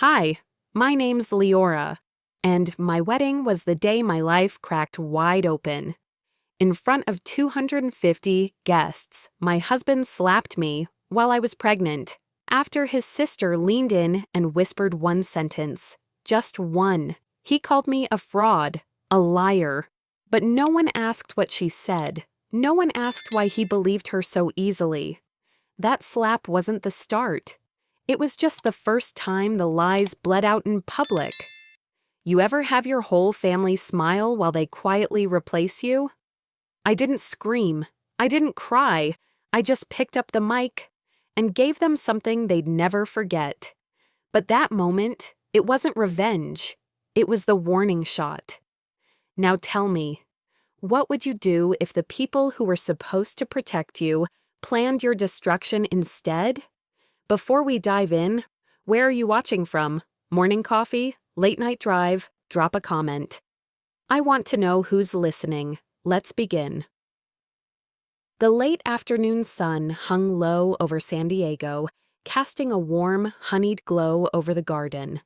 Hi, my name's Leora, and my wedding was the day my life cracked wide open. In front of 250 guests, my husband slapped me while I was pregnant, after his sister leaned in and whispered one sentence. Just one. He called me a fraud, a liar. But no one asked what she said. No one asked why he believed her so easily. That slap wasn't the start. It was just the first time the lies bled out in public. You ever have your whole family smile while they quietly replace you? I didn't scream. I didn't cry. I just picked up the mic and gave them something they'd never forget. But that moment, it wasn't revenge. It was the warning shot. Now tell me, what would you do if the people who were supposed to protect you planned your destruction instead? Before we dive in, where are you watching from? Morning coffee? Late night drive? Drop a comment. I want to know who's listening. Let's begin. The late afternoon sun hung low over San Diego, casting a warm, honeyed glow over the garden.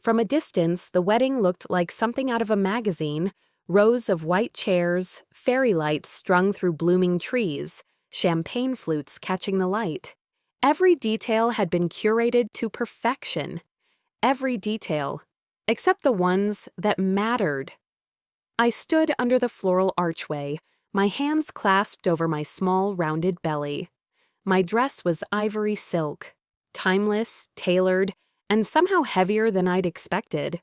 From a distance, the wedding looked like something out of a magazine: rows of white chairs, fairy lights strung through blooming trees, champagne flutes catching the light. Every detail had been curated to perfection. Every detail, except the ones that mattered. I stood under the floral archway, my hands clasped over my small, rounded belly. My dress was ivory silk, timeless, tailored, and somehow heavier than I'd expected.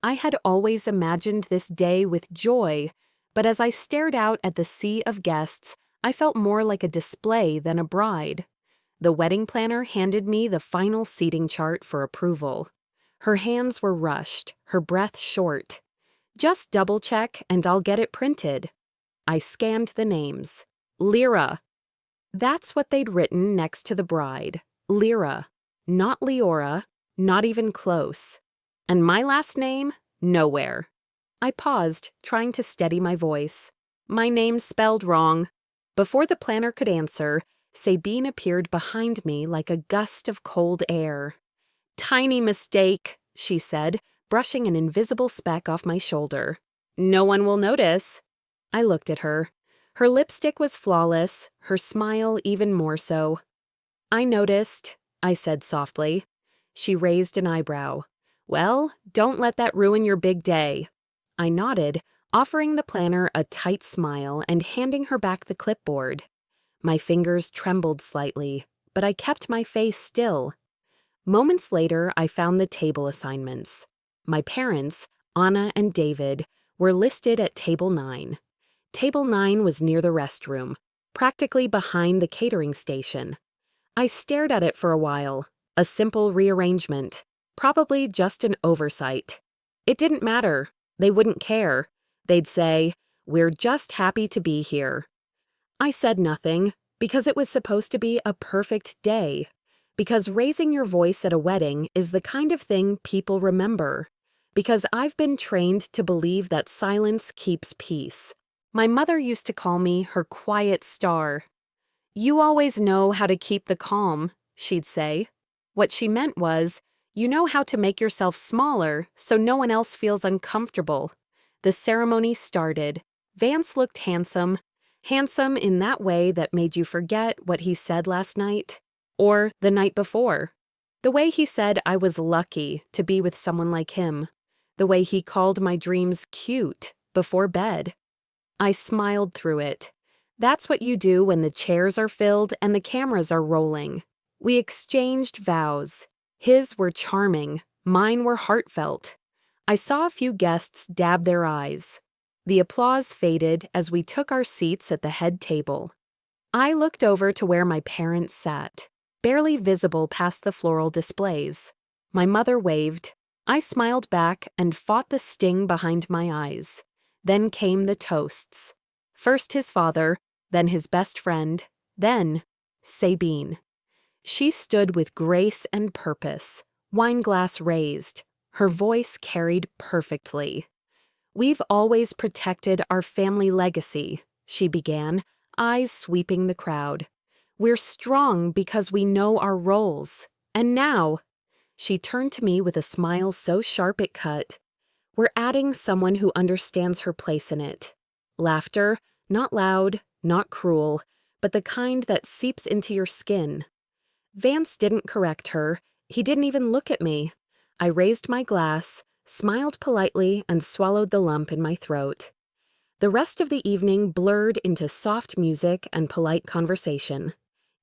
I had always imagined this day with joy, but as I stared out at the sea of guests, I felt more like a display than a bride. The wedding planner handed me the final seating chart for approval. Her hands were rushed, her breath short. Just double-check and I'll get it printed. I scanned the names. Lyra. That's what they'd written next to the bride. Lyra. Not Leora, not even close. And my last name? Nowhere. I paused, trying to steady my voice. My name's spelled wrong. Before the planner could answer, Sabine appeared behind me like a gust of cold air. "Tiny mistake," she said, brushing an invisible speck off my shoulder. "No one will notice." I looked at her. Her lipstick was flawless, her smile even more so. "I noticed," I said softly. She raised an eyebrow. "Well, don't let that ruin your big day." I nodded, offering the planner a tight smile and handing her back the clipboard. My fingers trembled slightly, but I kept my face still. Moments later, I found the table assignments. My parents, Anna and David, were listed at Table 9. Table 9 was near the restroom, practically behind the catering station. I stared at it for a while, a simple rearrangement, probably just an oversight. It didn't matter. They wouldn't care. They'd say, "We're just happy to be here." I said nothing, because it was supposed to be a perfect day. Because raising your voice at a wedding is the kind of thing people remember. Because I've been trained to believe that silence keeps peace. My mother used to call me her quiet star. "You always know how to keep the calm," she'd say. What she meant was, you know how to make yourself smaller so no one else feels uncomfortable. The ceremony started. Vance looked handsome. Handsome in that way that made you forget what he said last night, or the night before. The way he said I was lucky to be with someone like him. The way he called my dreams cute before bed. I smiled through it. That's what you do when the chairs are filled and the cameras are rolling. We exchanged vows. His were charming, mine were heartfelt. I saw a few guests dab their eyes. The applause faded as we took our seats at the head table. I looked over to where my parents sat, barely visible past the floral displays. My mother waved. I smiled back and fought the sting behind my eyes. Then came the toasts. First his father, then his best friend, then Sabine. She stood with grace and purpose, wineglass raised. Her voice carried perfectly. "We've always protected our family legacy," she began, eyes sweeping the crowd. "We're strong because we know our roles. And now," She turned to me with a smile so sharp it cut. "We're adding someone who understands her place in it." Laughter, not loud, not cruel, but the kind that seeps into your skin. Vance didn't correct her. He didn't even look at me. I raised my glass, smiled politely, and swallowed the lump in my throat. The rest of the evening blurred into soft music and polite conversation.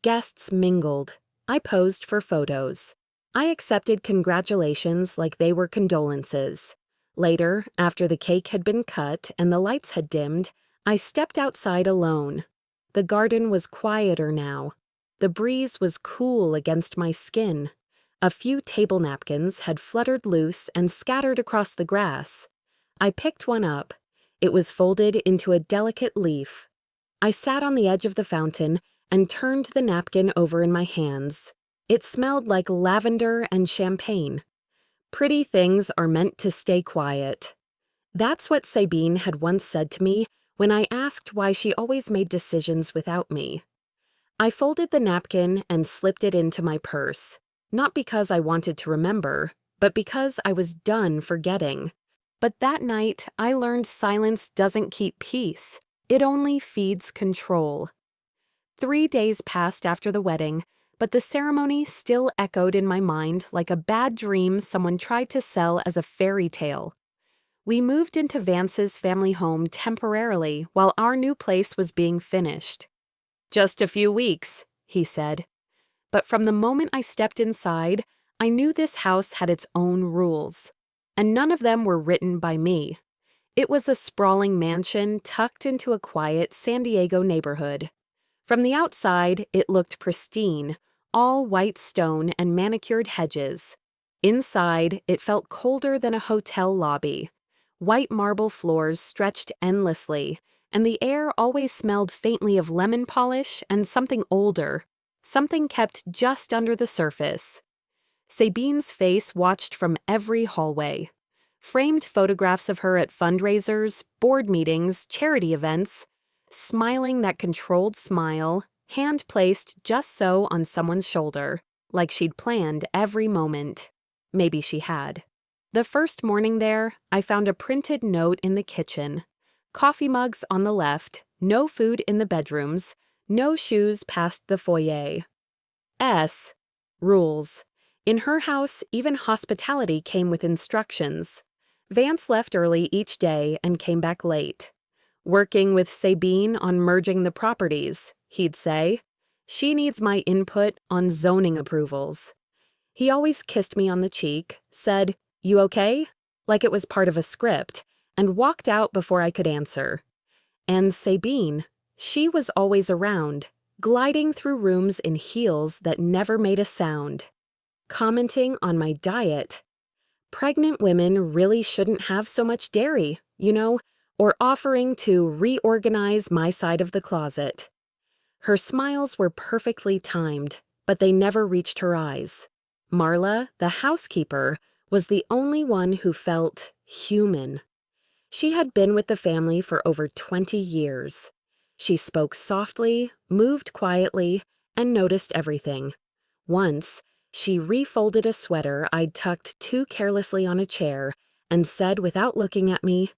Guests mingled. I posed for photos. I accepted congratulations like they were condolences. Later, after the cake had been cut and the lights had dimmed, I stepped outside alone. The garden was quieter now. The breeze was cool against my skin. A few table napkins had fluttered loose and scattered across the grass. I picked one up. It was folded into a delicate leaf. I sat on the edge of the fountain and turned the napkin over in my hands. It smelled like lavender and champagne. Pretty things are meant to stay quiet. That's what Sabine had once said to me when I asked why she always made decisions without me. I folded the napkin and slipped it into my purse, not because I wanted to remember, but because I was done forgetting. But that night, I learned silence doesn't keep peace. It only feeds control. 3 days passed after the wedding, but the ceremony still echoed in my mind like a bad dream someone tried to sell as a fairy tale. We moved into Vance's family home temporarily while our new place was being finished. "Just a few weeks," he said. But from the moment I stepped inside, I knew this house had its own rules. And none of them were written by me. It was a sprawling mansion tucked into a quiet San Diego neighborhood. From the outside, it looked pristine, all white stone and manicured hedges. Inside, it felt colder than a hotel lobby. White marble floors stretched endlessly, and the air always smelled faintly of lemon polish and something older, something kept just under the surface. Sabine's face watched from every hallway. Framed photographs of her at fundraisers, board meetings, charity events, smiling that controlled smile, hand placed just so on someone's shoulder, like she'd planned every moment. Maybe she had. The first morning there, I found a printed note in the kitchen. Coffee mugs on the left, no food in the bedrooms, no shoes past the foyer. S. Rules. In her house, even hospitality came with instructions. Vance left early each day and came back late. "Working with Sabine on merging the properties," he'd say. "She needs my input on zoning approvals." He always kissed me on the cheek, said, "You okay?" like it was part of a script, and walked out before I could answer. And Sabine, she was always around, gliding through rooms in heels that never made a sound. Commenting on my diet. Pregnant women really shouldn't have so much dairy, or offering to reorganize my side of the closet. Her smiles were perfectly timed, but they never reached her eyes. Marla, the housekeeper, was the only one who felt human. She had been with the family for over 20 years. She spoke softly, moved quietly, and noticed everything. Once, she refolded a sweater I'd tucked too carelessly on a chair and said without looking at me,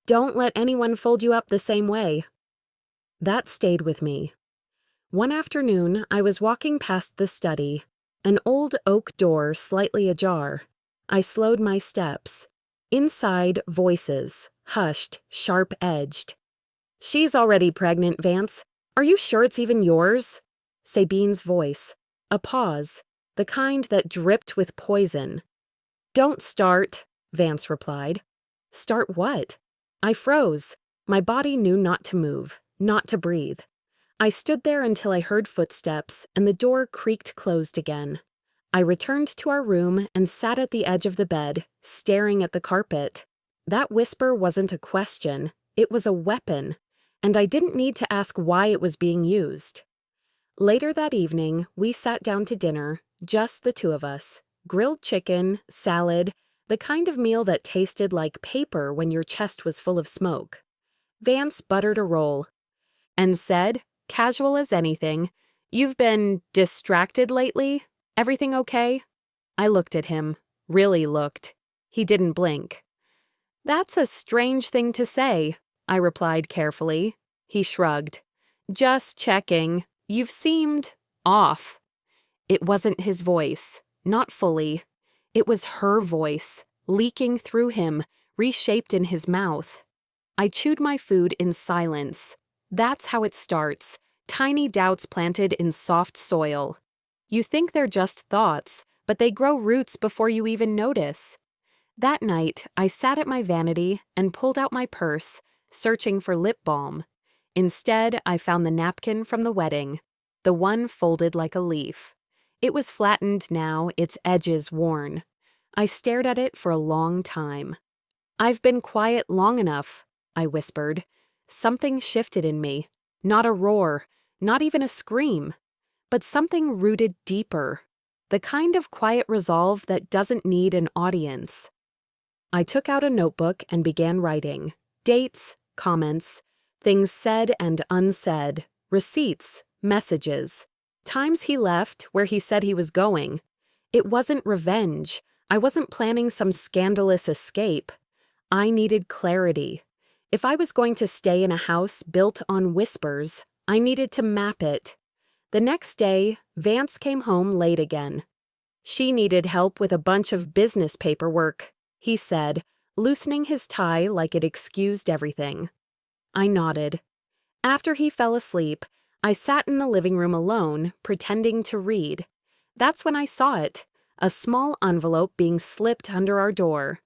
"Don't let anyone fold you up the same way." That stayed with me. One afternoon, I was walking past the study, an old oak door slightly ajar. I slowed my steps. Inside, voices, hushed, sharp-edged. "She's already pregnant, Vance. Are you sure it's even yours?" Sabine's voice. A pause, the kind that dripped with poison. "Don't start," Vance replied. "Start what?" I froze. My body knew not to move, not to breathe. I stood there until I heard footsteps and the door creaked closed again. I returned to our room and sat at the edge of the bed, staring at the carpet. That whisper wasn't a question, it was a weapon, and I didn't need to ask why it was being used. Later that evening, we sat down to dinner, just the two of us. Grilled chicken, salad, the kind of meal that tasted like paper when your chest was full of smoke. Vance buttered a roll and said, casual as anything, "You've been distracted lately? Everything okay?" I looked at him. Really looked. He didn't blink. "That's a strange thing to say," I replied carefully. He shrugged. "Just checking. You've seemed off." It wasn't his voice. Not fully. It was her voice, leaking through him, reshaped in his mouth. I chewed my food in silence. That's how it starts. Tiny doubts planted in soft soil. You think they're just thoughts, but they grow roots before you even notice. That night, I sat at my vanity and pulled out my purse, searching for lip balm. Instead, I found the napkin from the wedding, the one folded like a leaf. It was flattened now, its edges worn. I stared at it for a long time. "I've been quiet long enough," I whispered. Something shifted in me. Not a roar, not even a scream, but something rooted deeper. The kind of quiet resolve that doesn't need an audience. I took out a notebook and began writing. Dates, comments, things said and unsaid, receipts, messages. Times he left, where he said he was going. It wasn't revenge. I wasn't planning some scandalous escape. I needed clarity. If I was going to stay in a house built on whispers, I needed to map it. The next day, Vance came home late again. "She needed help with a bunch of business paperwork," he said, loosening his tie like it excused everything. I nodded. After he fell asleep, I sat in the living room alone, pretending to read. That's when I saw it, a small envelope being slipped under our door.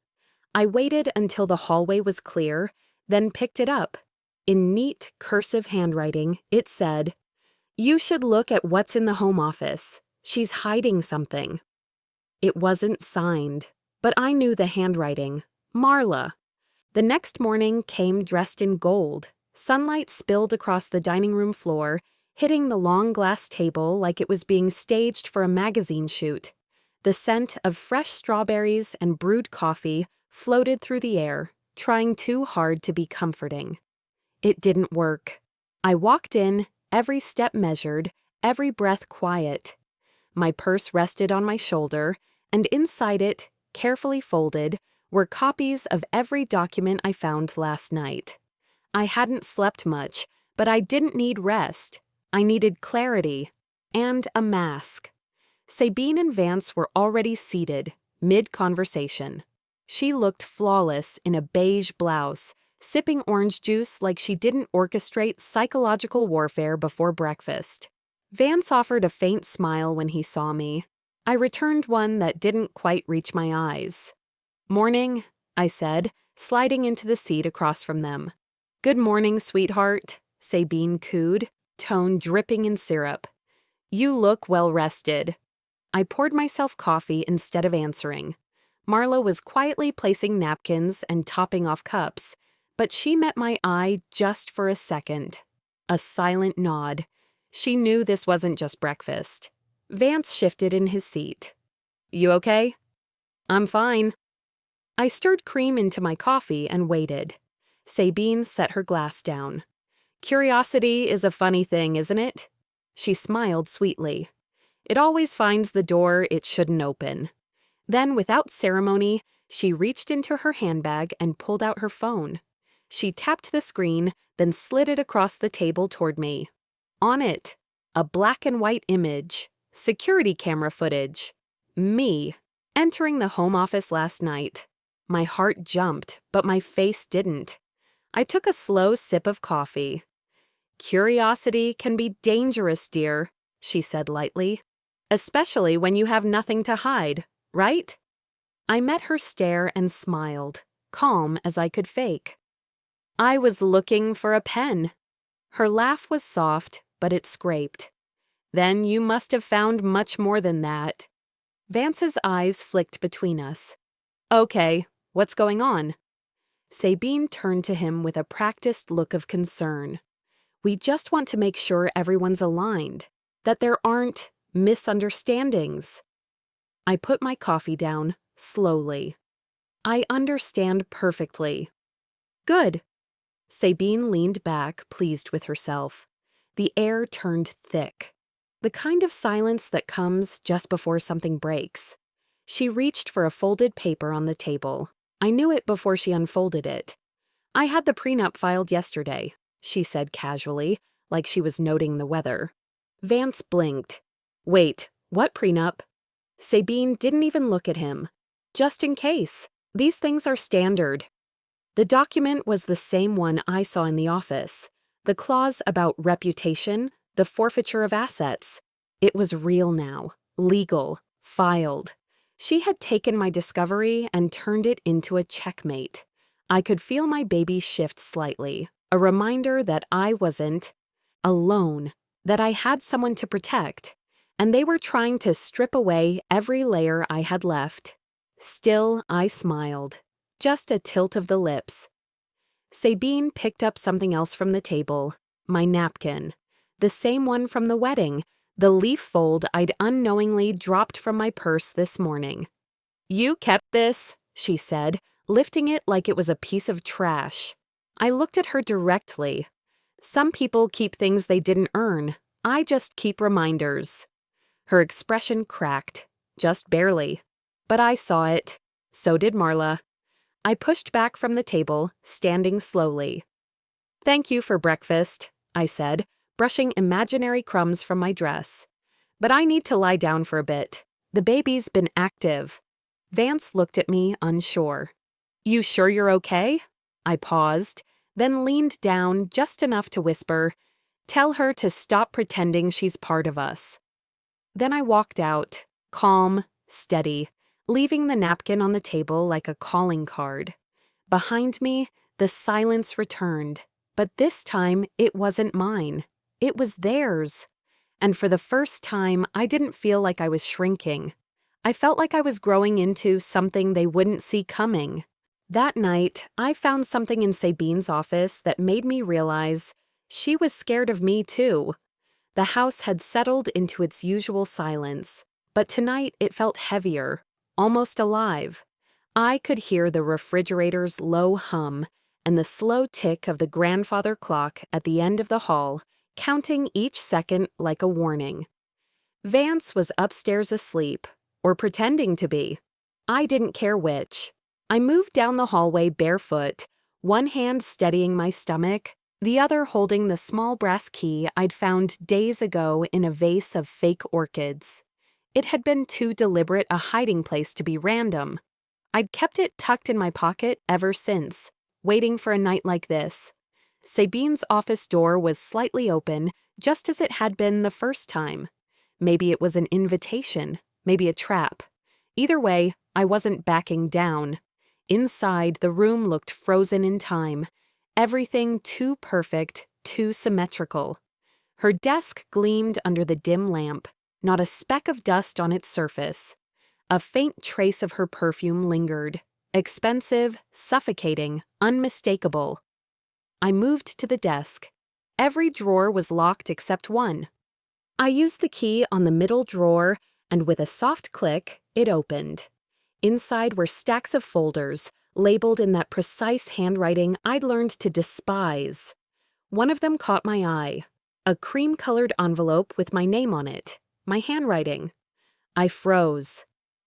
I waited until the hallway was clear, then picked it up. In neat, cursive handwriting, it said, "You should look at what's in the home office. She's hiding something." It wasn't signed, but I knew the handwriting. Marla. The next morning came dressed in gold. Sunlight spilled across the dining room floor, hitting the long glass table like it was being staged for a magazine shoot. The scent of fresh strawberries and brewed coffee floated through the air, trying too hard to be comforting. It didn't work. I walked in, every step measured, every breath quiet. My purse rested on my shoulder, and inside it, carefully folded, were copies of every document I found last night. I hadn't slept much, but I didn't need rest. I needed clarity and a mask. Sabine and Vance were already seated, mid-conversation. She looked flawless in a beige blouse, sipping orange juice like she didn't orchestrate psychological warfare before breakfast. Vance offered a faint smile when he saw me. I returned one that didn't quite reach my eyes. "Morning," I said, sliding into the seat across from them. "Good morning, sweetheart," Sabine cooed, tone dripping in syrup. "You look well-rested." I poured myself coffee instead of answering. Marla was quietly placing napkins and topping off cups, but she met my eye just for a second. A silent nod. She knew this wasn't just breakfast. Vance shifted in his seat. "You okay?" "I'm fine." I stirred cream into my coffee and waited. Sabine set her glass down. "Curiosity is a funny thing, isn't it?" She smiled sweetly. "It always finds the door it shouldn't open." Then, without ceremony, she reached into her handbag and pulled out her phone. She tapped the screen, then slid it across the table toward me. On it, a black and white image, security camera footage. Me, entering the home office last night. My heart jumped, but my face didn't. I took a slow sip of coffee. "Curiosity can be dangerous, dear," she said lightly. "Especially when you have nothing to hide, right?" I met her stare and smiled, calm as I could fake. "I was looking for a pen." Her laugh was soft, but it scraped. "Then you must have found much more than that." Vance's eyes flicked between us. "Okay, what's going on?" Sabine turned to him with a practiced look of concern. "We just want to make sure everyone's aligned, that there aren't misunderstandings." I put my coffee down, slowly. "I understand perfectly." "Good." Sabine leaned back, pleased with herself. The air turned thick. The kind of silence that comes just before something breaks. She reached for a folded paper on the table. I knew it before she unfolded it. "I had the prenup filed yesterday," she said casually, like she was noting the weather. Vance blinked. "Wait, what prenup?" Sabine didn't even look at him. "Just in case. These things are standard." The document was the same one I saw in the office. The clause about reputation, the forfeiture of assets. It was real now, legal, filed. She had taken my discovery and turned it into a checkmate. I could feel my baby shift slightly, a reminder that I wasn't alone, that I had someone to protect, and they were trying to strip away every layer I had left. Still, I smiled, just a tilt of the lips. Sabine picked up something else from the table, my napkin, the same one from the wedding, the leaf fold I'd unknowingly dropped from my purse this morning. "You kept this," she said, lifting it like it was a piece of trash. I looked at her directly. Some people keep things they didn't earn. I just keep reminders. Her expression cracked, just barely. But I saw it. So did Marla. I pushed back from the table, standing slowly. "Thank you for breakfast," I said, brushing imaginary crumbs from my dress. "But I need to lie down for a bit. The baby's been active." Vance looked at me, unsure. "You sure you're okay?" I paused, then leaned down just enough to whisper, "Tell her to stop pretending she's part of us." Then I walked out, calm, steady, leaving the napkin on the table like a calling card. Behind me, the silence returned, but this time it wasn't mine. It was theirs. And for the first time, I didn't feel like I was shrinking. I felt like I was growing into something they wouldn't see coming. That night, I found something in Sabine's office that made me realize she was scared of me too. The house had settled into its usual silence, but tonight it felt heavier, almost alive. I could hear the refrigerator's low hum and the slow tick of the grandfather clock at the end of the hall, counting each second like a warning. Vance was upstairs asleep, or pretending to be. I didn't care which. I moved down the hallway barefoot, one hand steadying my stomach, the other holding the small brass key I'd found days ago in a vase of fake orchids. It had been too deliberate a hiding place to be random. I'd kept it tucked in my pocket ever since, waiting for a night like this. Sabine's office door was slightly open, just as it had been the first time. Maybe it was an invitation, maybe a trap. Either way, I wasn't backing down. Inside, the room looked frozen in time. Everything too perfect, too symmetrical. Her desk gleamed under the dim lamp, not a speck of dust on its surface. A faint trace of her perfume lingered. Expensive, suffocating, unmistakable. I moved to the desk. Every drawer was locked except one. I used the key on the middle drawer, and with a soft click, it opened. Inside were stacks of folders, labeled in that precise handwriting I'd learned to despise. One of them caught my eye. A cream-colored envelope with my name on it, my handwriting. I froze.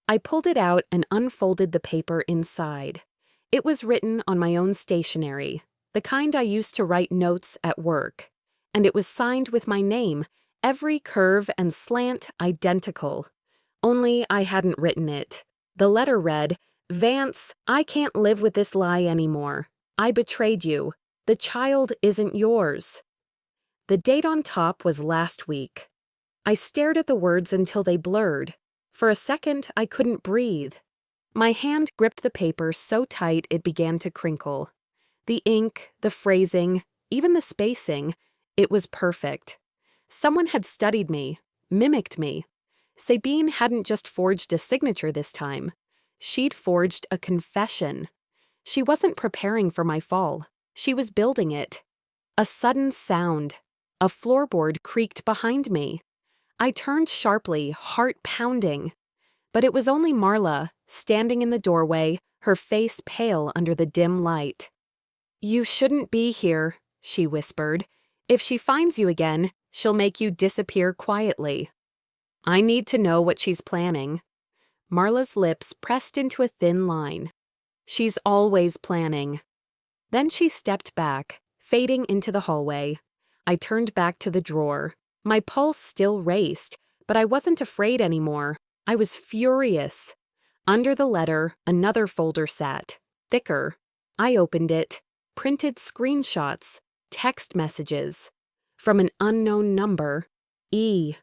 I pulled it out and unfolded the paper inside. It was written on my own stationery, the kind I used to write notes at work. And it was signed with my name, every curve and slant identical. Only I hadn't written it. The letter read, "Vance, I can't live with this lie anymore. I betrayed you. The child isn't yours." The date on top was last week. I stared at the words until they blurred. For a second, I couldn't breathe. My hand gripped the paper so tight it began to crinkle. The ink, the phrasing, even the spacing, it was perfect. Someone had studied me, mimicked me. Sabine hadn't just forged a signature this time. She'd forged a confession. She wasn't preparing for my fall. She was building it. A sudden sound. A floorboard creaked behind me. I turned sharply, heart pounding. But it was only Marla, standing in the doorway, her face pale under the dim light. "You shouldn't be here," she whispered. "If she finds you again, she'll make you disappear quietly." "I need to know what she's planning." Marla's lips pressed into a thin line. She's always planning. Then she stepped back, fading into the hallway. I turned back to the drawer. My pulse still raced, but I wasn't afraid anymore. I was furious. Under the letter, another folder sat, thicker. I opened it, printed screenshots, text messages. From an unknown number, E.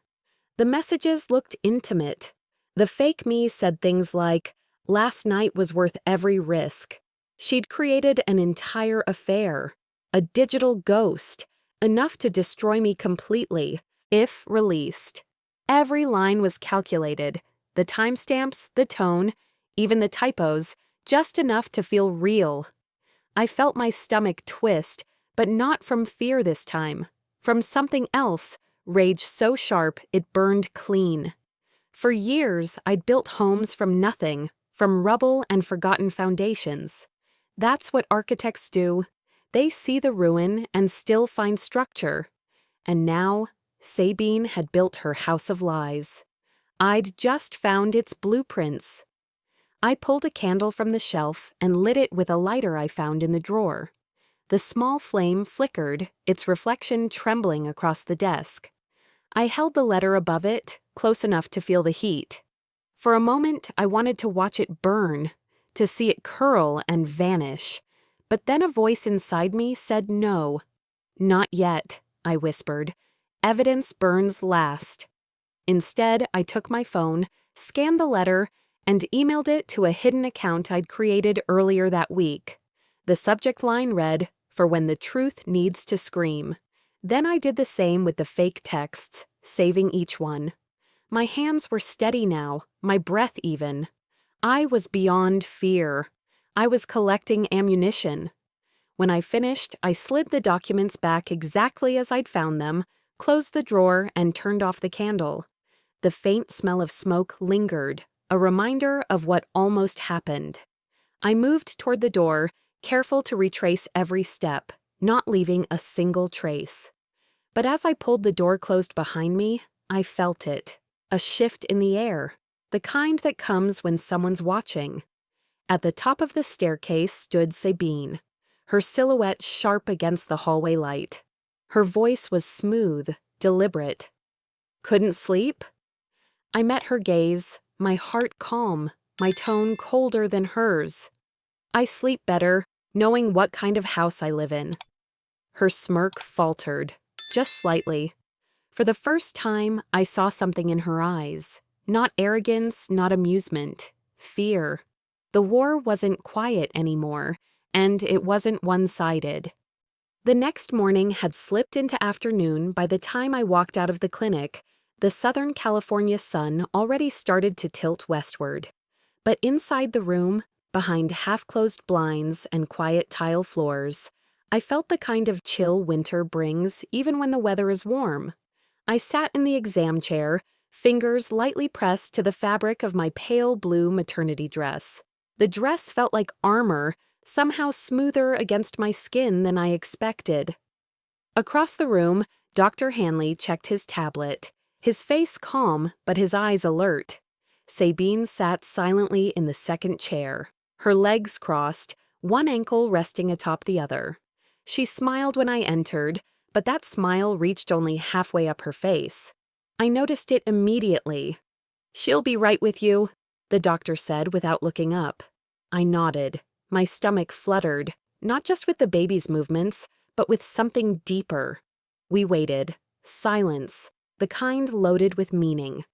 The messages looked intimate. The fake me said things like, "Last night was worth every risk." She'd created an entire affair, a digital ghost, enough to destroy me completely, if released. Every line was calculated, the timestamps, the tone, even the typos, just enough to feel real. I felt my stomach twist, but not from fear this time. From something else, rage so sharp it burned clean. For years, I'd built homes from nothing, from rubble and forgotten foundations. That's what architects do. They see the ruin and still find structure. And now, Sabine had built her house of lies. I'd just found its blueprints. I pulled a candle from the shelf and lit it with a lighter I found in the drawer. The small flame flickered, its reflection trembling across the desk. I held the letter above it, close enough to feel the heat. For a moment, I wanted to watch it burn, to see it curl and vanish. But then a voice inside me said no. "Not yet," I whispered. "Evidence burns last." Instead, I took my phone, scanned the letter, and emailed it to a hidden account I'd created earlier that week. The subject line read, "For when the truth needs to scream." Then I did the same with the fake texts, saving each one. My hands were steady now, my breath even. I was beyond fear. I was collecting ammunition. When I finished, I slid the documents back exactly as I'd found them, closed the drawer, and turned off the candle. The faint smell of smoke lingered, a reminder of what almost happened. I moved toward the door, careful to retrace every step, not leaving a single trace. But as I pulled the door closed behind me, I felt it. A shift in the air, the kind that comes when someone's watching. At the top of the staircase stood Sabine, her silhouette sharp against the hallway light. Her voice was smooth, deliberate. "Couldn't sleep?" I met her gaze, my heart calm, my tone colder than hers. "I sleep better, knowing what kind of house I live in." Her smirk faltered, just slightly. For the first time, I saw something in her eyes. Not arrogance, not amusement. Fear. The war wasn't quiet anymore, and it wasn't one-sided. The next morning had slipped into afternoon by the time I walked out of the clinic. The Southern California sun already started to tilt westward. But inside the room, behind half-closed blinds and quiet tile floors, I felt the kind of chill winter brings even when the weather is warm. I sat in the exam chair, fingers lightly pressed to the fabric of my pale blue maternity dress. The dress felt like armor, somehow smoother against my skin than I expected. Across the room, Dr. Hanley checked his tablet, his face calm but his eyes alert. Sabine sat silently in the second chair, her legs crossed, one ankle resting atop the other. She smiled when I entered, but that smile reached only halfway up her face. I noticed it immediately. "She'll be right with you," the doctor said without looking up. I nodded. My stomach fluttered, not just with the baby's movements, but with something deeper. We waited. Silence, the kind loaded with meaning.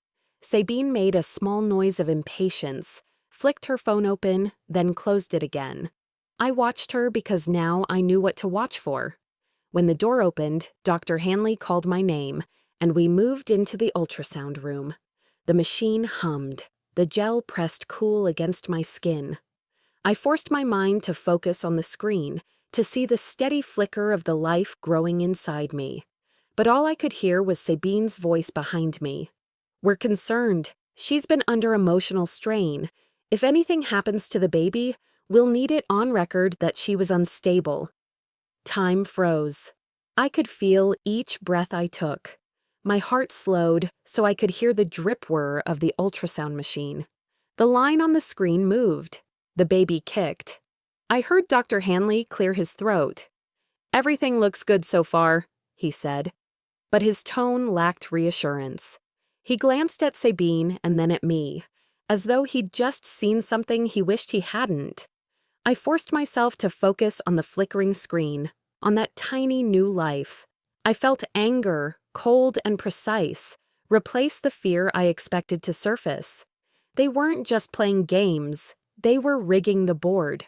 Sabine made a small noise of impatience, flicked her phone open, then closed it again. I watched her because now I knew what to watch for. When the door opened, Dr. Hanley called my name, and we moved into the ultrasound room. The machine hummed. The gel pressed cool against my skin. I forced my mind to focus on the screen, to see the steady flicker of the life growing inside me. But all I could hear was Sabine's voice behind me. "We're concerned. She's been under emotional strain. If anything happens to the baby, we'll need it on record that she was unstable." Time froze. I could feel each breath I took. My heart slowed so I could hear the drip whir of the ultrasound machine. The line on the screen moved. The baby kicked. I heard Dr. Hanley clear his throat. "Everything looks good so far," he said. But his tone lacked reassurance. He glanced at Sabine and then at me, as though he'd just seen something he wished he hadn't. I forced myself to focus on the flickering screen, on that tiny new life. I felt anger, cold and precise, replace the fear I expected to surface. They weren't just playing games, they were rigging the board.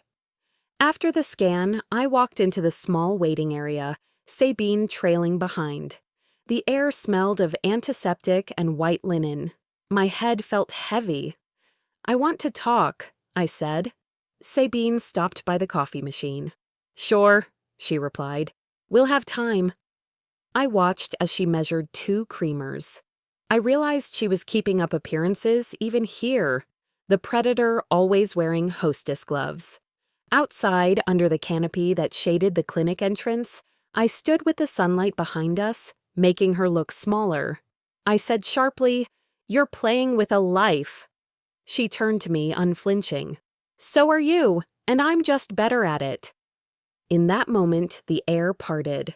After the scan, I walked into the small waiting area, Sabine trailing behind. The air smelled of antiseptic and white linen. My head felt heavy. "I want to talk," I said. Sabine stopped by the coffee machine. "Sure," she replied. "We'll have time." I watched as she measured 2 creamers. I realized she was keeping up appearances even here, the predator always wearing hostess gloves. Outside, under the canopy that shaded the clinic entrance, I stood with the sunlight behind us, making her look smaller. I said sharply, "You're playing with a life." She turned to me, unflinching. "So are you, and I'm just better at it." In that moment, the air parted.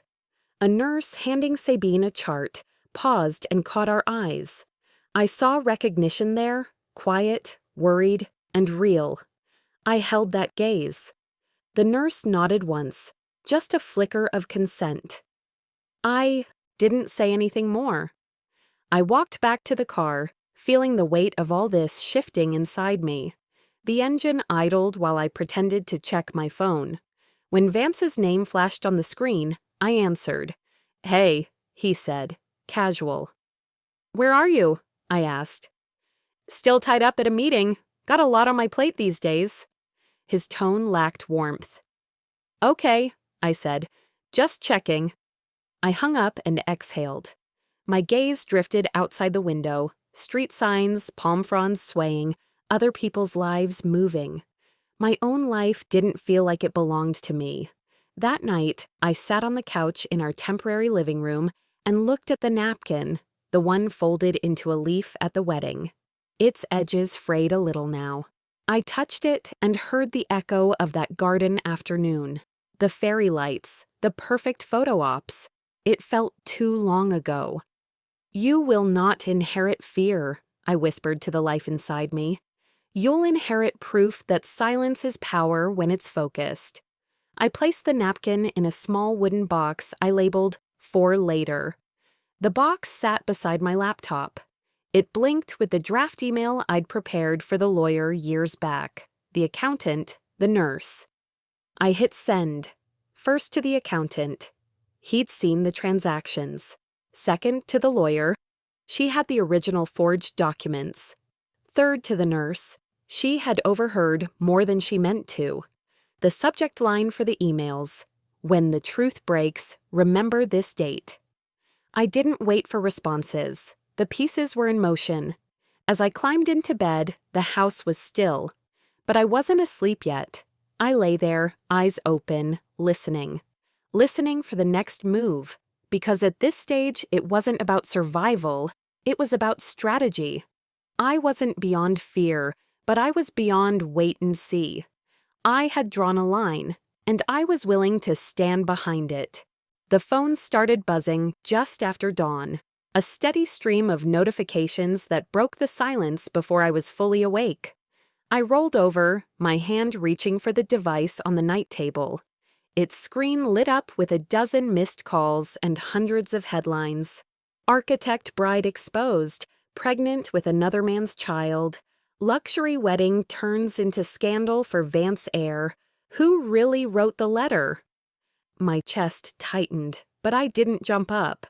A nurse handing Sabine a chart paused and caught our eyes. I saw recognition there, quiet, worried, and real. I held that gaze. The nurse nodded once, just a flicker of consent. I didn't say anything more. I walked back to the car, feeling the weight of all this shifting inside me. The engine idled while I pretended to check my phone. When Vance's name flashed on the screen, I answered. "Hey," he said, casual. "Where are you?" I asked. "Still tied up at a meeting. Got a lot on my plate these days." His tone lacked warmth. "Okay," I said, "just checking." I hung up and exhaled. My gaze drifted outside the window, street signs, palm fronds swaying, other people's lives moving. My own life didn't feel like it belonged to me. That night, I sat on the couch in our temporary living room and looked at the napkin, the one folded into a leaf at the wedding. Its edges frayed a little now. I touched it and heard the echo of that garden afternoon. The fairy lights, the perfect photo ops. It felt too long ago. "You will not inherit fear," I whispered to the life inside me. "You'll inherit proof that silence is power when it's focused." I placed the napkin in a small wooden box I labeled "For Later." The box sat beside my laptop. It blinked with the draft email I'd prepared for the lawyer years back, the accountant, the nurse. I hit send. First to the accountant. He'd seen the transactions. Second to the lawyer. She had the original forged documents. Third to the nurse. She had overheard more than she meant to. The subject line for the emails: "When the truth breaks, remember this date." I didn't wait for responses. The pieces were in motion. As I climbed into bed, the house was still. But I wasn't asleep yet. I lay there, eyes open, listening. Listening for the next move. Because at this stage, it wasn't about survival. It was about strategy. I wasn't beyond fear, but I was beyond wait and see. I had drawn a line, and I was willing to stand behind it. The phone started buzzing just after dawn, a steady stream of notifications that broke the silence before I was fully awake. I rolled over, my hand reaching for the device on the night table. Its screen lit up with a dozen missed calls and hundreds of headlines. Architect bride exposed, pregnant with another man's child. Luxury wedding turns into scandal for Vance heir. Who really wrote the letter? My chest tightened, but I didn't jump up.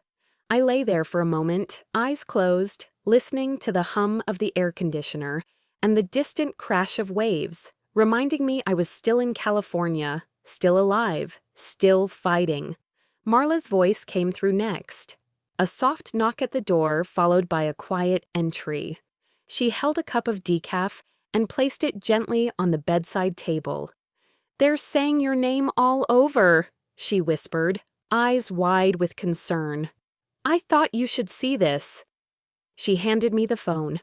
I lay there for a moment, eyes closed, listening to the hum of the air conditioner and the distant crash of waves, reminding me I was still in California, still alive, still fighting. Marla's voice came through next. A soft knock at the door followed by a quiet entry. She held a cup of decaf and placed it gently on the bedside table. "They're saying your name all over," she whispered, eyes wide with concern. "I thought you should see this." She handed me the phone.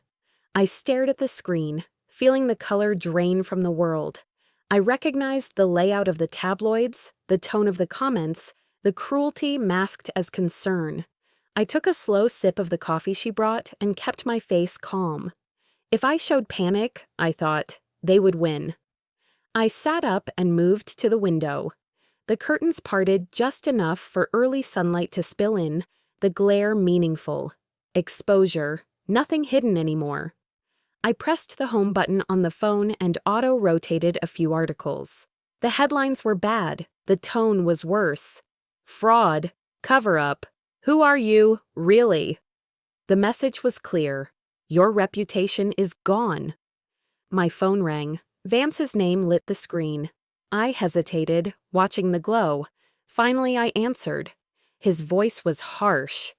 I stared at the screen, feeling the color drain from the world. I recognized the layout of the tabloids, the tone of the comments, the cruelty masked as concern. I took a slow sip of the coffee she brought and kept my face calm. If I showed panic, I thought, they would win. I sat up and moved to the window. The curtains parted just enough for early sunlight to spill in, the glare meaningful. Exposure, nothing hidden anymore. I pressed the home button on the phone and auto-rotated a few articles. The headlines were bad, the tone was worse. Fraud, cover-up, who are you, really? The message was clear. Your reputation is gone. My phone rang. Vance's name lit the screen. I hesitated, watching the glow. Finally, I answered. His voice was harsh.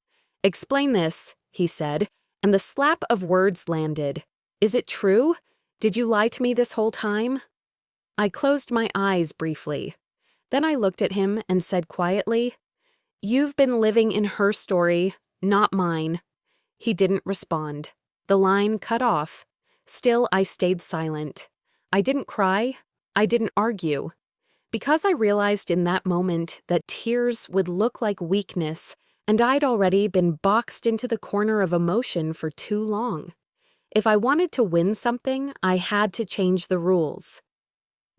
"Explain this," he said, and the slap of words landed. "Is it true? Did you lie to me this whole time?" I closed my eyes briefly. Then I looked at him and said quietly, "You've been living in her story, not mine." He didn't respond. The line cut off. Still, I stayed silent. I didn't cry. I didn't argue. Because I realized in that moment that tears would look like weakness, and I'd already been boxed into the corner of emotion for too long. If I wanted to win something, I had to change the rules.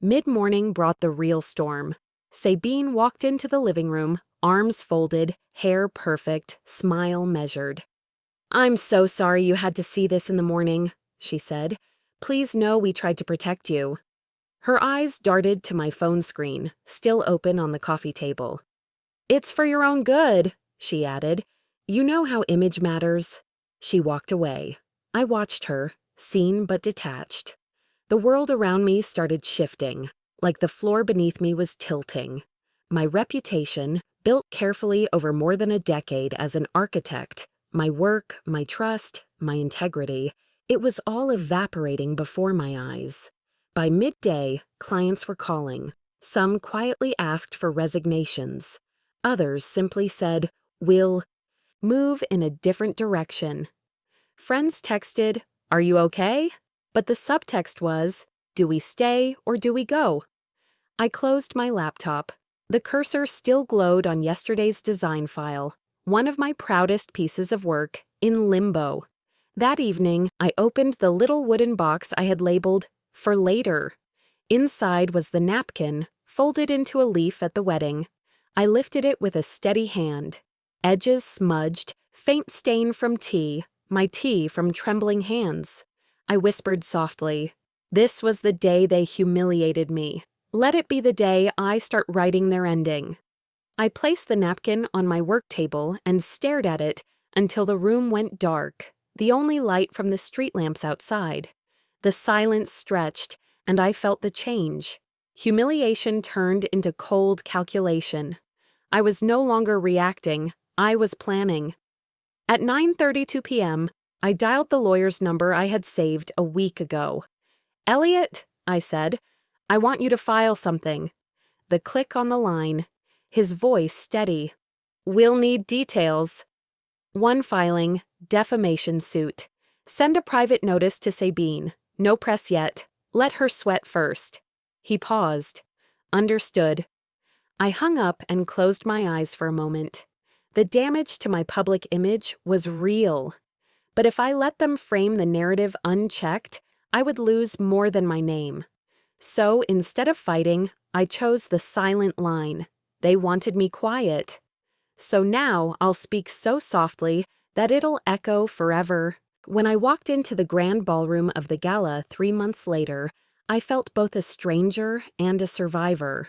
Mid-morning brought the real storm. Sabine walked into the living room, arms folded, hair perfect, smile measured. "I'm so sorry you had to see this in the morning," she said. "Please know we tried to protect you." Her eyes darted to my phone screen, still open on the coffee table. "It's for your own good," she added. "You know how image matters." She walked away. I watched her, seen but detached. The world around me started shifting, like the floor beneath me was tilting. My reputation, built carefully over more than a decade as an architect, my work, my trust, my integrity, it was all evaporating before my eyes. By midday, clients were calling. Some quietly asked for resignations. Others simply said, "We'll move in a different direction." Friends texted, "Are you okay?" But the subtext was, "Do we stay or do we go?" I closed my laptop. The cursor still glowed on yesterday's design file, one of my proudest pieces of work, in limbo. That evening, I opened the little wooden box I had labeled, "For later." Inside was the napkin, folded into a leaf at the wedding. I lifted it with a steady hand. Edges smudged, faint stain from tea, my tea from trembling hands. I whispered softly, "This was the day they humiliated me. Let it be the day I start writing their ending." I placed the napkin on my work table and stared at it until the room went dark, the only light from the street lamps outside. The silence stretched, and I felt the change. Humiliation turned into cold calculation. I was no longer reacting, I was planning. At 9:32 p.m., I dialed the lawyer's number I had saved a week ago. "Elliot," I said, "I want you to file something." The click on the line. His voice steady. "We'll need details." "One filing, defamation suit. Send a private notice to Sabine. No press yet. Let her sweat first." He paused. "Understood." I hung up and closed my eyes for a moment. The damage to my public image was real. But if I let them frame the narrative unchecked, I would lose more than my name. So instead of fighting, I chose the silent line. They wanted me quiet. So now I'll speak so softly that it'll echo forever. When I walked into the grand ballroom of the gala 3 months later, I felt both a stranger and a survivor.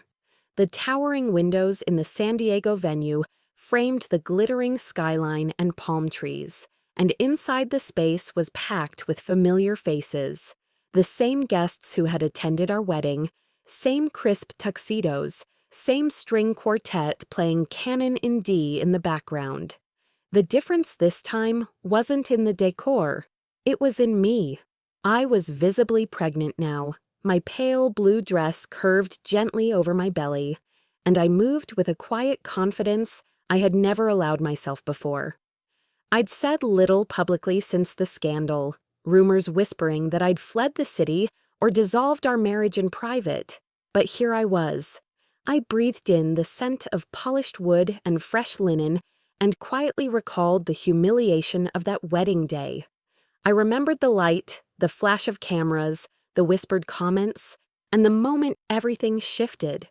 The towering windows in the San Diego venue framed the glittering skyline and palm trees, and inside the space was packed with familiar faces. The same guests who had attended our wedding, same crisp tuxedos, same string quartet playing Canon in D in the background. The difference this time wasn't in the decor. It was in me. I was visibly pregnant now. My pale blue dress curved gently over my belly, and I moved with a quiet confidence I had never allowed myself before. I'd said little publicly since the scandal. rumors whispering that I'd fled the city or dissolved our marriage in private. But here I was. I breathed in the scent of polished wood and fresh linen and quietly recalled the humiliation of that wedding day. I remembered the light, the flash of cameras, the whispered comments, and the moment everything shifted.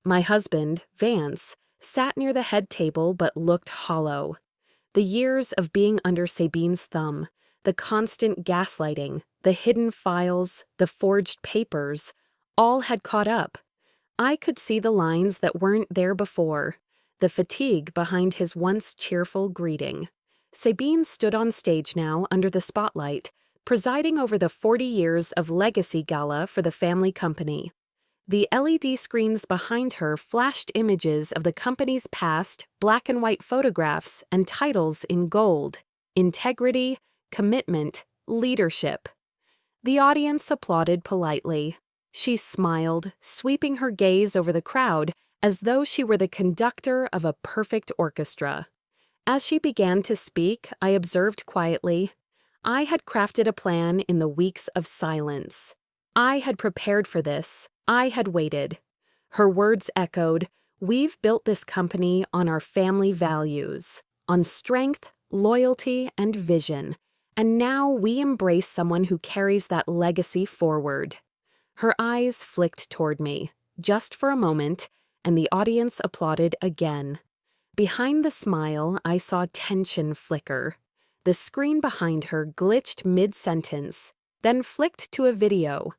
My husband, Vance, sat near the head table but looked hollow. The years of being under Sabine's thumb, the constant gaslighting, the hidden files, the forged papers, all had caught up. I could see the lines that weren't there before, the fatigue behind his once cheerful greeting. Sabine stood on stage now under the spotlight, presiding over the 40 years of legacy gala for the family company. The LED screens behind her flashed images of the company's past, black and white photographs, and titles in gold: integrity, commitment, leadership. The audience applauded politely. She smiled, sweeping her gaze over the crowd as though she were the conductor of a perfect orchestra. As she began to speak, I observed quietly. I had crafted a plan in the weeks of silence. I had prepared for this. I had waited. Her words echoed, "We've built this company on our family values, on strength, loyalty, and vision, and now we embrace someone who carries that legacy forward." Her eyes flicked toward me, just for a moment, and the audience applauded again. Behind the smile, I saw tension flicker. The screen behind her glitched mid-sentence, then flicked to a video.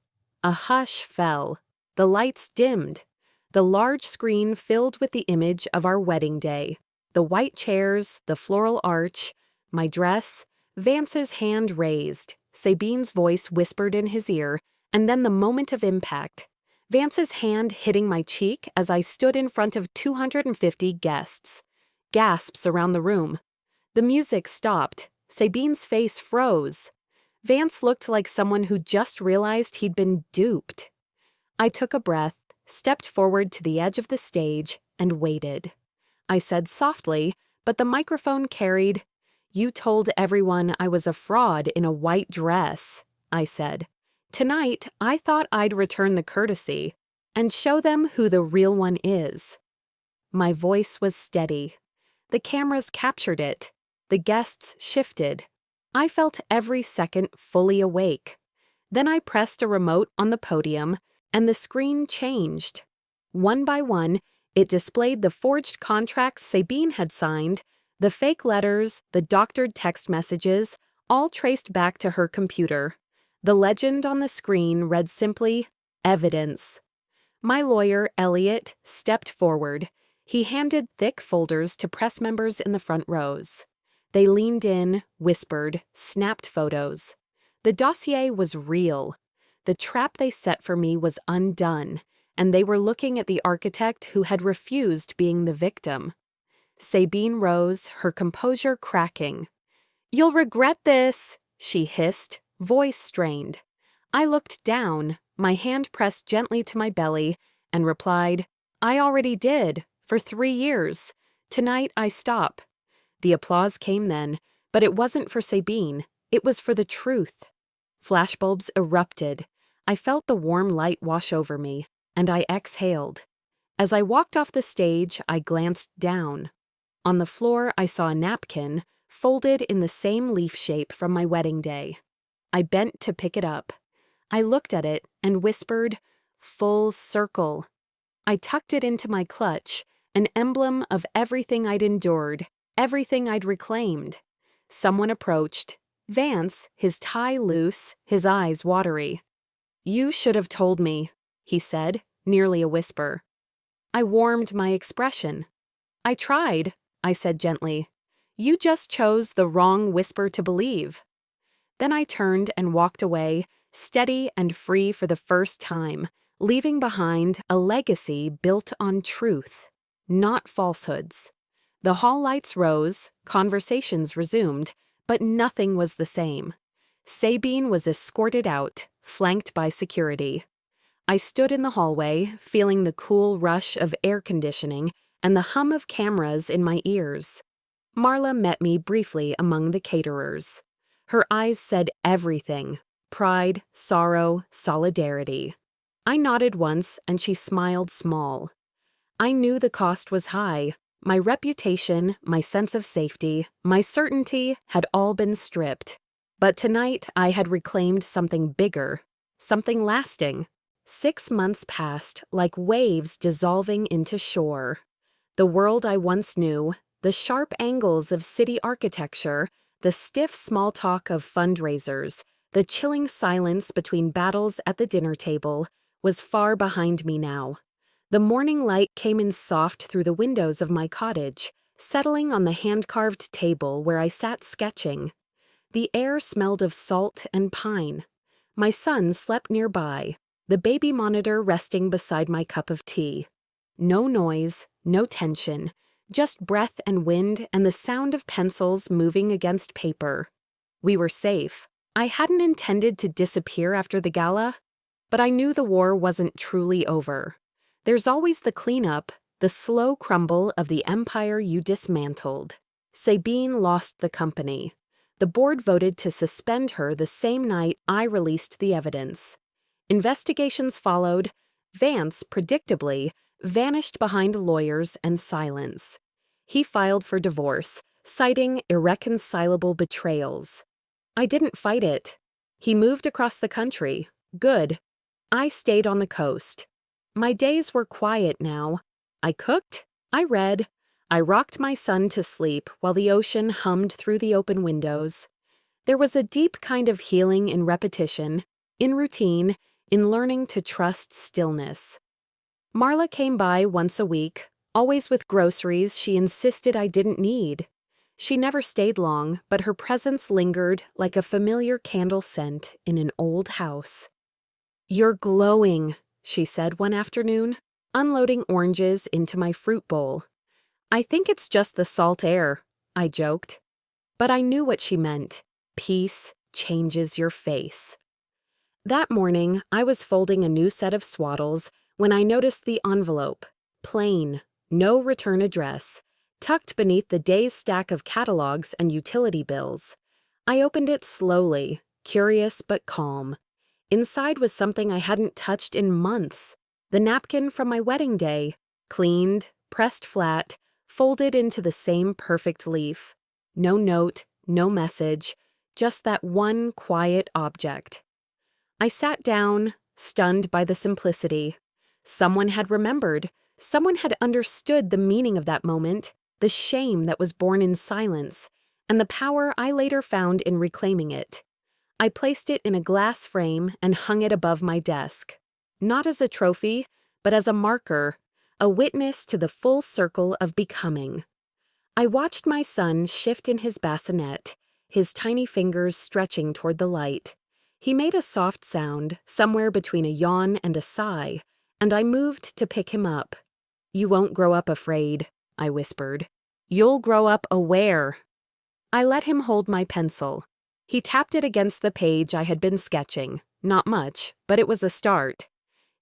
A hush fell. The lights dimmed. The large screen filled with the image of our wedding day. The white chairs, the floral arch, my dress, Vance's hand raised, Sabine's voice whispered in his ear, and then the moment of impact. Vance's hand hitting my cheek as I stood in front of 250 guests. Gasps around the room. The music stopped. Sabine's face froze. Vance looked like someone who just realized he'd been duped. I took a breath, stepped forward to the edge of the stage, and waited. I said softly, but the microphone carried, "You told everyone I was a fraud in a white dress," I said. "Tonight, I thought I'd return the courtesy and show them who the real one is." My voice was steady. The cameras captured it. The guests shifted. I felt every second fully awake. Then I pressed a remote on the podium, and the screen changed. One by one, it displayed the forged contracts Sabine had signed, the fake letters, the doctored text messages, all traced back to her computer. The legend on the screen read simply, "Evidence." My lawyer, Elliot, stepped forward. He handed thick folders to press members in the front rows. They leaned in, whispered, snapped photos. The dossier was real. The trap they set for me was undone, and they were looking at the architect who had refused being the victim. Sabine rose, her composure cracking. "You'll regret this," she hissed, voice strained. I looked down, my hand pressed gently to my belly, and replied, "I already did, for 3 years. Tonight I stop." The applause came then, but it wasn't for Sabine, it was for the truth. Flashbulbs erupted. I felt the warm light wash over me, and I exhaled. As I walked off the stage, I glanced down. On the floor, I saw a napkin, folded in the same leaf shape from my wedding day. I bent to pick it up. I looked at it and whispered, "Full circle." I tucked it into my clutch, an emblem of everything I'd endured, everything I'd reclaimed. Someone approached. Vance, his tie loose, his eyes watery. "You should have told me," he said, nearly a whisper. I warmed my expression. "I tried," I said gently. "You just chose the wrong whisper to believe." Then I turned and walked away, steady and free for the first time, leaving behind a legacy built on truth, not falsehoods. The hall lights rose, conversations resumed, but nothing was the same. Sabine was escorted out, flanked by security. I stood in the hallway, feeling the cool rush of air conditioning and the hum of cameras in my ears. Marla met me briefly among the caterers. Her eyes said everything: pride, sorrow, solidarity. I nodded once and she smiled small. I knew the cost was high. My reputation, my sense of safety, my certainty had all been stripped. But tonight I had reclaimed something bigger, something lasting. 6 months passed like waves dissolving into shore. The world I once knew, the sharp angles of city architecture, the stiff small talk of fundraisers, the chilling silence between battles at the dinner table, was far behind me now. The morning light came in soft through the windows of my cottage, settling on the hand-carved table where I sat sketching. The air smelled of salt and pine. My son slept nearby, the baby monitor resting beside my cup of tea. No noise, no tension, just breath and wind and the sound of pencils moving against paper. We were safe. I hadn't intended to disappear after the gala, but I knew the war wasn't truly over. There's always the cleanup, the slow crumble of the empire you dismantled. Sabine lost the company. The board voted to suspend her the same night I released the evidence. Investigations followed. Vance, predictably, vanished behind lawyers and silence. He filed for divorce, citing irreconcilable betrayals. I didn't fight it. He moved across the country. Good. I stayed on the coast. My days were quiet now. I cooked, I read, I rocked my son to sleep while the ocean hummed through the open windows. There was a deep kind of healing in repetition, in routine, in learning to trust stillness. Marla came by once a week, always with groceries she insisted I didn't need. She never stayed long, but her presence lingered like a familiar candle scent in an old house. "You're glowing," she said one afternoon, unloading oranges into my fruit bowl. "I think it's just the salt air," I joked. But I knew what she meant. Peace changes your face. That morning, I was folding a new set of swaddles when I noticed the envelope. Plain, no return address, tucked beneath the day's stack of catalogs and utility bills. I opened it slowly, curious but calm. Inside was something I hadn't touched in months. The napkin from my wedding day, cleaned, pressed flat, folded into the same perfect leaf. No note, no message, just that one quiet object. I sat down, stunned by the simplicity. Someone had remembered. Someone had understood the meaning of that moment, the shame that was born in silence, and the power I later found in reclaiming it. I placed it in a glass frame and hung it above my desk. Not as a trophy, but as a marker, a witness to the full circle of becoming. I watched my son shift in his bassinet, his tiny fingers stretching toward the light. He made a soft sound, somewhere between a yawn and a sigh, and I moved to pick him up. "You won't grow up afraid," I whispered. "You'll grow up aware." I let him hold my pencil. He tapped it against the page I had been sketching. Not much, but it was a start.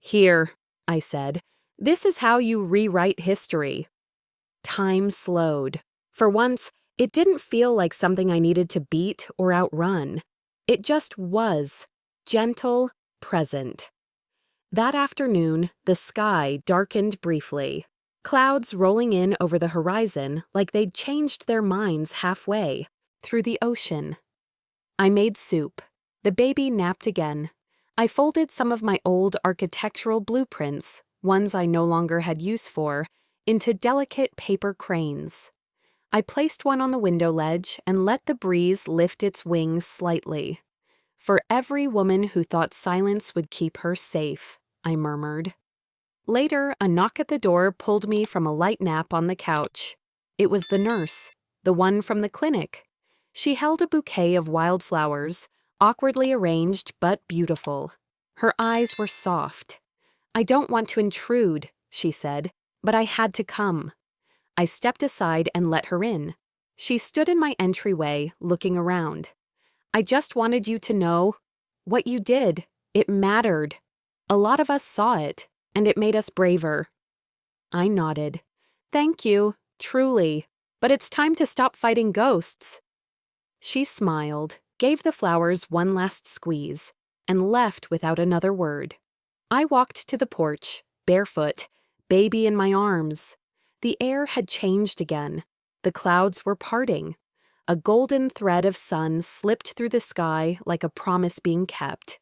"Here," I said, "this is how you rewrite history." Time slowed. For once, it didn't feel like something I needed to beat or outrun. It just was, gentle, present. That afternoon, the sky darkened briefly. Clouds rolling in over the horizon like they'd changed their minds halfway, through the ocean. I made soup. The baby napped again. I folded some of my old architectural blueprints, ones I no longer had use for, into delicate paper cranes. I placed one on the window ledge and let the breeze lift its wings slightly. "For every woman who thought silence would keep her safe," I murmured. Later, a knock at the door pulled me from a light nap on the couch. It was the nurse, the one from the clinic. She held a bouquet of wildflowers, awkwardly arranged but beautiful. Her eyes were soft. "I don't want to intrude," she said, "but I had to come." I stepped aside and let her in. She stood in my entryway, looking around. "I just wanted you to know what you did. It mattered. A lot of us saw it, and it made us braver." I nodded. "Thank you, truly. But it's time to stop fighting ghosts." She smiled, gave the flowers one last squeeze, and left without another word. I walked to the porch, barefoot, baby in my arms. The air had changed again. The clouds were parting. A golden thread of sun slipped through the sky like a promise being kept.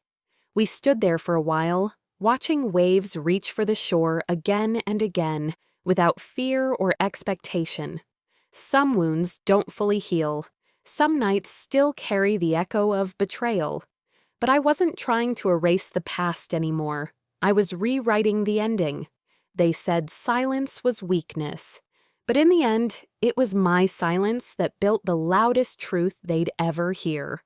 We stood there for a while, watching waves reach for the shore again and again, without fear or expectation. Some wounds don't fully heal. Some nights still carry the echo of betrayal. But I wasn't trying to erase the past anymore. I was rewriting the ending. They said silence was weakness. But in the end, it was my silence that built the loudest truth they'd ever hear.